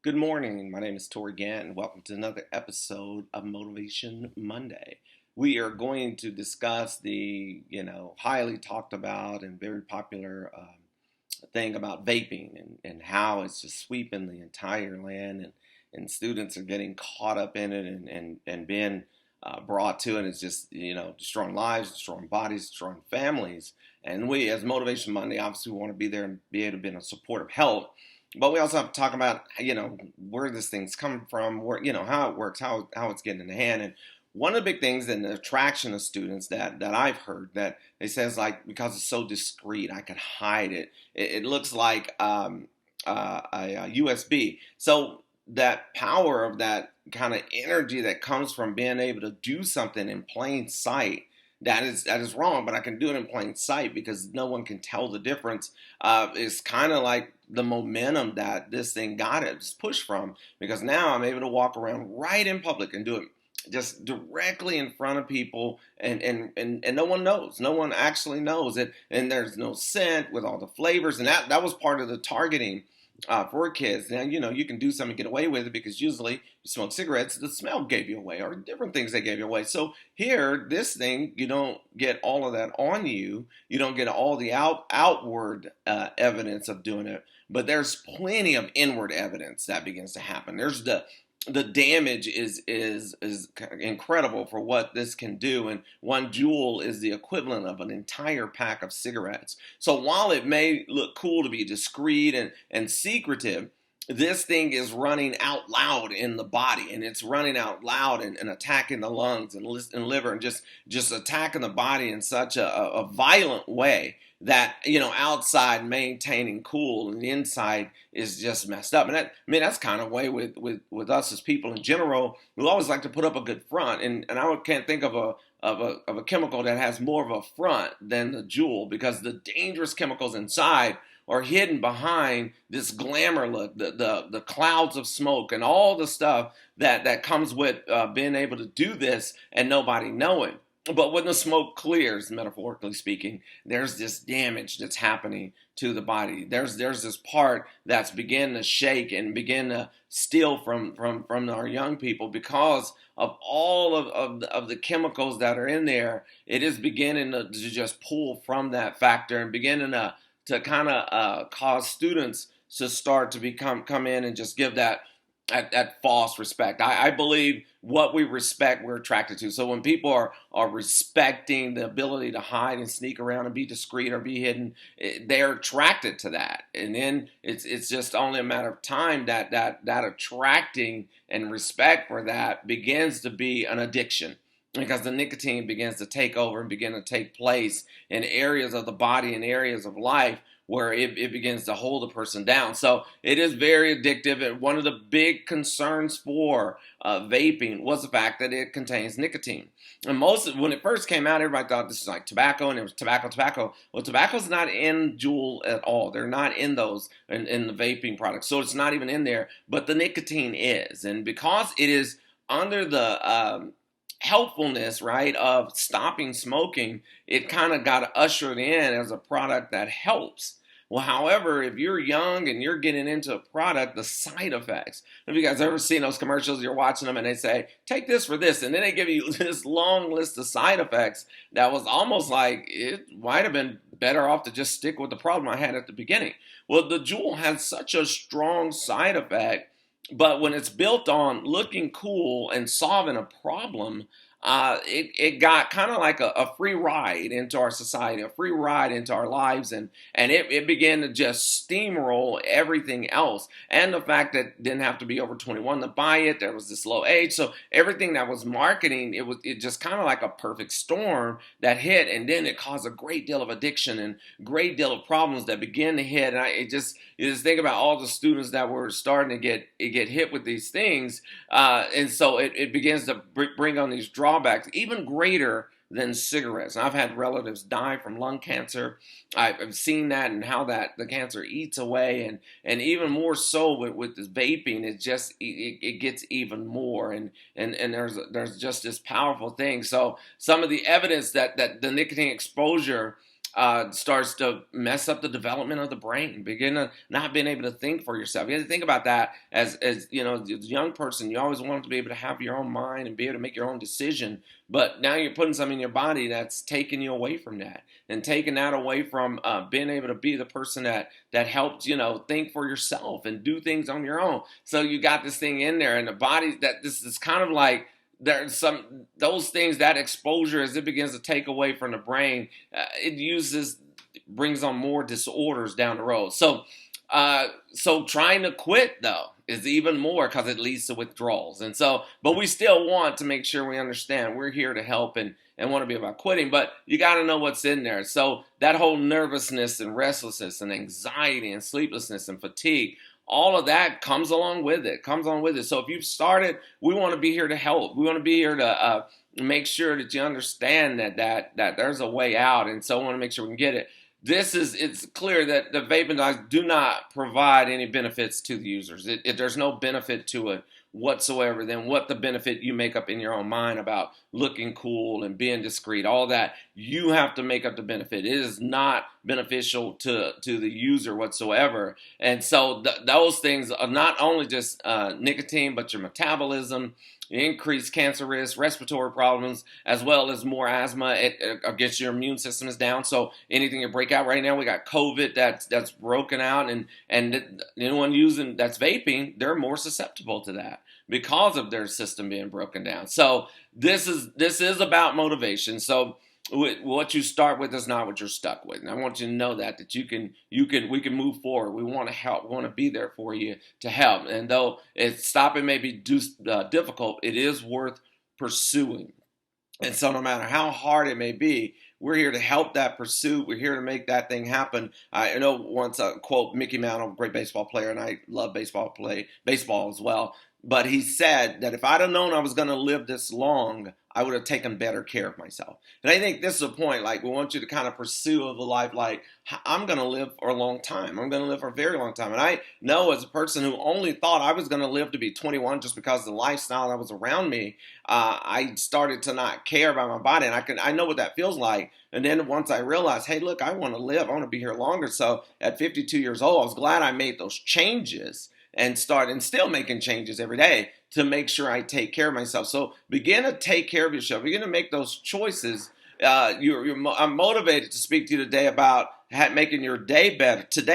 Good morning. My name is Tori Gant, and welcome to another episode of Motivation Monday. We are going to discuss the, highly talked about and very popular thing about vaping and how it's just sweeping the entire land, and students are getting caught up in it and being brought to it. It's just, destroying lives, destroying bodies, destroying families. And we, as Motivation Monday, obviously want to be there and be able to be in a support of health. But we also have to talk about, where this thing's coming from, where, how it works, how it's getting in the hand. And one of the big things in the attraction of students that I've heard that they says, like, because it's so discreet, I could hide it. It looks like a USB. So that power of that kind of energy that comes from being able to do something in plain sight, that is wrong, but I can do it in plain sight because no one can tell the difference. Is kind of like the momentum that this thing got it's pushed from, because now I'm able to walk around right in public and do it just directly in front of people, and no one knows. No one actually knows it, and there's no scent with all the flavors, and that was part of the targeting for kids. Now, you can do something and get away with it because usually you smoke cigarettes, the smell gave you away, or different things that gave you away. So here, this thing, you don't get all of that on you. You don't get all the outward evidence of doing it, but there's plenty of inward evidence that begins to happen. There's the damage is incredible for what this can do, and one joule is the equivalent of an entire pack of cigarettes. So while it may look cool to be discreet and secretive, this thing is running out loud in the body, and it's running out loud and attacking the lungs and liver, and just attacking the body in such a violent way that, outside maintaining cool and the inside is just messed up. And that's kind of way with us as people in general. We always like to put up a good front, and I can't think of a chemical that has more of a front than the jewel, because the dangerous chemicals inside are hidden behind this glamour look, the clouds of smoke and all the stuff that comes with being able to do this and nobody knowing. But when the smoke clears, metaphorically speaking, there's this damage that's happening to the body. There's this part that's beginning to shake and begin to steal from our young people because of all of the chemicals that are in there. It is beginning to just pull from that factor and beginning to kind of cause students to start to come in and just give that false respect. I believe what we respect, we're attracted to. So when people are respecting the ability to hide and sneak around and be discreet or be hidden, they're attracted to that. And then it's just only a matter of time that attracting and respect for that begins to be an addiction, because the nicotine begins to take over and begin to take place in areas of the body and areas of life where it begins to hold a person down. So it is very addictive. And one of the big concerns for vaping was the fact that it contains nicotine. And when it first came out, everybody thought this was like tobacco, and it was tobacco. Well, tobacco's not in Juul at all. They're not in those in the vaping products. So it's not even in there, but the nicotine is. And because it is under the helpfulness, right, of stopping smoking, it kind of got ushered in as a product that helps. Well, however, if you're young and you're getting into a product, the side effects. Have you guys ever seen those commercials? You're watching them and they say, take this for this. And then they give you this long list of side effects that was almost like it might have been better off to just stick with the problem I had at the beginning. Well, the Juul has such a strong side effect, but when it's built on looking cool and solving a problem, it got kind of like a free ride into our society, a free ride into our lives, and it began to just steamroll everything else. And the fact that it didn't have to be over 21 to buy it, there was this low age, so everything that was marketing, it just kind of like a perfect storm that hit, and then it caused a great deal of addiction and great deal of problems that began to hit. And you just think about all the students that were starting to get hit with these things, and so it begins to bring on these drawbacks even greater than cigarettes. And I've had relatives die from lung cancer. I've seen that and how that the cancer eats away, and even more so with this vaping, it gets even more, and there's just this powerful thing. So some of the evidence that the nicotine exposure starts to mess up the development of the brain. Begin to not being able to think for yourself. You have to think about that as you know, as a young person. You always want to be able to have your own mind and be able to make your own decision. But now you're putting something in your body that's taking you away from that, and taking that away from being able to be the person that helped think for yourself and do things on your own. So you got this thing in there, and the body that this is kind of like there's some those things, that exposure, as it begins to take away from the brain, it brings on more disorders down the road. So trying to quit though is even more, because it leads to withdrawals. And so, but we still want to make sure we understand we're here to help and want to be about quitting, but you got to know what's in there. So that whole nervousness and restlessness and anxiety and sleeplessness and fatigue, all of that comes along with it. So if you've started, we want to be here to help. We want to be here to make sure that you understand that there's a way out. And so I want to make sure we can get it. It's clear that the vaping device do not provide any benefits to the users. There's no benefit to it whatsoever than what the benefit you make up in your own mind about looking cool and being discreet. All that, you have to make up the benefit. It is not beneficial to the user whatsoever. And so those things are not only just nicotine, but your metabolism, increased cancer risk, respiratory problems, as well as more asthma. It gets your immune system is down. So anything you break out right now, we got COVID that's broken out, and anyone using that's vaping, they're more susceptible to that because of their system being broken down. So this is about motivation. So what you start with is not what you're stuck with. And I want you to know that we can move forward. We want to help. We want to be there for you to help. And though stopping may be difficult, it is worth pursuing. And so no matter how hard it may be, we're here to help that pursuit. We're here to make that thing happen. I know once a quote, Mickey Mantle, a great baseball player, and I love baseball as well. But he said that if I'd have known I was going to live this long, I would have taken better care of myself. And I think this is a point, like we want you to kind of pursue of a life like, I'm going to live for a long time. I'm going to live for a very long time. And I know as a person who only thought I was going to live to be 21 just because of the lifestyle that was around me, I started to not care about my body. And I know what that feels like. And then once I realized, hey, look, I want to live. I want to be here longer. So at 52 years old, I was glad I made those changes and still making changes every day to make sure I take care of myself. So begin to take care of yourself. Begin to make those choices. I'm motivated to speak to you today about making your today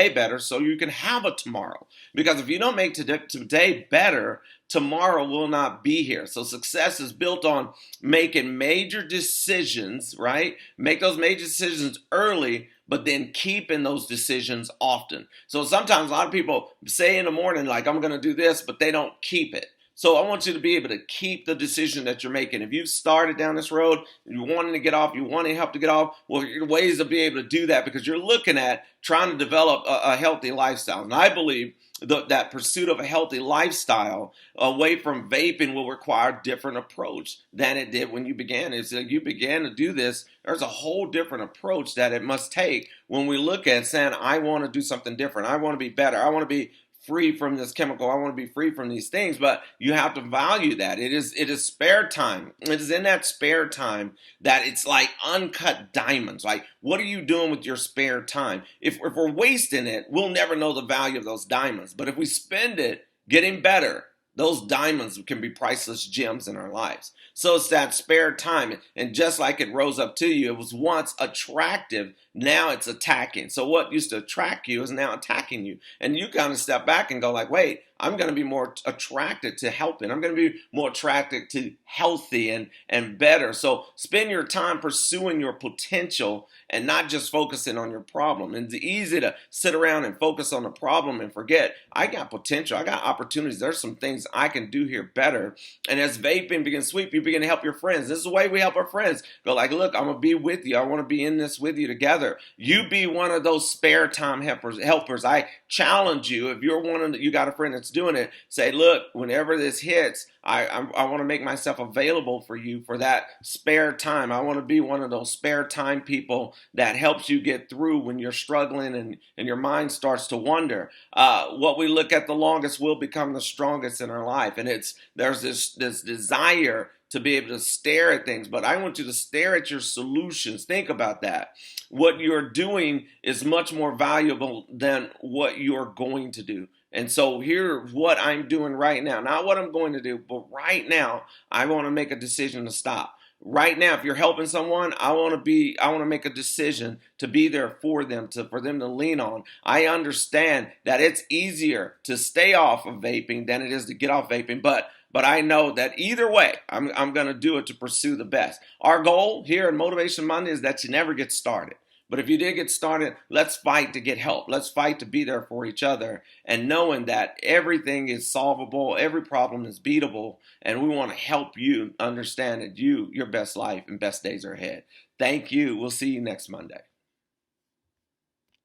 better, so you can have a tomorrow. Because if you don't make today better, tomorrow will not be here. So success is built on making major decisions, right? Make those major decisions early, but then keeping those decisions often. So sometimes a lot of people say in the morning, like, I'm going to do this, but they don't keep it. So I want you to be able to keep the decision that you're making. If you've started down this road, you wanting to get off, you want help to get off, well, your ways to be able to do that, because you're looking at trying to develop a healthy lifestyle. And I believe that pursuit of a healthy lifestyle away from vaping will require a different approach than it did when you began. It's like you began to do this, there's a whole different approach that it must take when we look at saying, I want to do something different. I want to be better. I want to be free from this chemical. I want to be free from these things, but you have to value that. It is spare time. It is in that spare time that it's like uncut diamonds. Like, what are you doing with your spare time? If we're wasting it, we'll never know the value of those diamonds. But if we spend it getting better, those diamonds can be priceless gems in our lives. So it's that spare time. And just like it rose up to you, it was once attractive, now it's attacking. So what used to attract you is now attacking you. And you kind of step back and go like, wait, I'm going to be more attracted to helping. I'm going to be more attracted to healthy and better. So spend your time pursuing your potential and not just focusing on your problem. And it's easy to sit around and focus on the problem and forget, I got potential. I got opportunities. There's some things I can do here better. And as vaping begins to sweep, you begin to help your friends. This is the way we help our friends. Go like, look, I'm going to be with you. I want to be in this with you together. You be one of those spare time helpers. I challenge you. If you're you got a friend that's doing it, say, look, whenever this hits, I want to make myself available for you for that spare time. I want to be one of those spare time people that helps you get through when you're struggling and your mind starts to wander. What we look at the longest will become the strongest in our life. And there's this desire to be able to stare at things, but I want you to stare at your solutions. Think about that. What you're doing is much more valuable than what you're going to do. And so here's what I'm doing right now. Not what I'm going to do, but right now, I want to make a decision to stop. Right now, if you're helping someone, I want to make a decision to be there for them, for them to lean on. I understand that it's easier to stay off of vaping than it is to get off vaping, but I know that either way, I'm going to do it to pursue the best. Our goal here in Motivation Monday is that you never get started. But if you did get started, let's fight to get help. Let's fight to be there for each other, and knowing that everything is solvable, every problem is beatable, and we want to help you understand that your best life and best days are ahead. Thank you. We'll see you next Monday.